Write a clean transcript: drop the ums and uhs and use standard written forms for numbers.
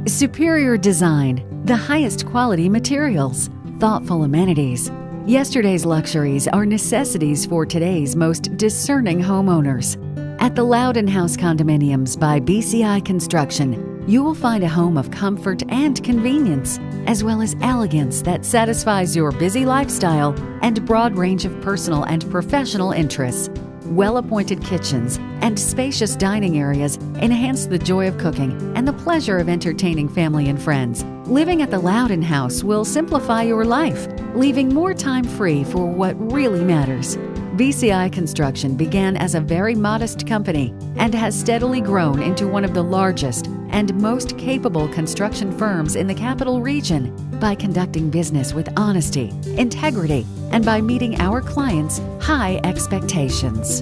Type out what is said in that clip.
Superior design, the highest quality materials, thoughtful amenities. Yesterday's luxuries are necessities for today's most discerning homeowners. At the Loudon House Condominiums by BCI Construction, you will find a home of comfort and convenience, as well as elegance that satisfies your busy lifestyle and broad range of personal and professional interests. Well-appointed kitchens and spacious dining areas enhance the joy of cooking and the pleasure of entertaining family and friends. Living at the Loudon House will simplify your life, leaving more time free for what really matters. BCI Construction began as a very modest company and has steadily grown into one of the largest and most capable construction firms in the capital region by conducting business with honesty, integrity, and by meeting our clients' high expectations.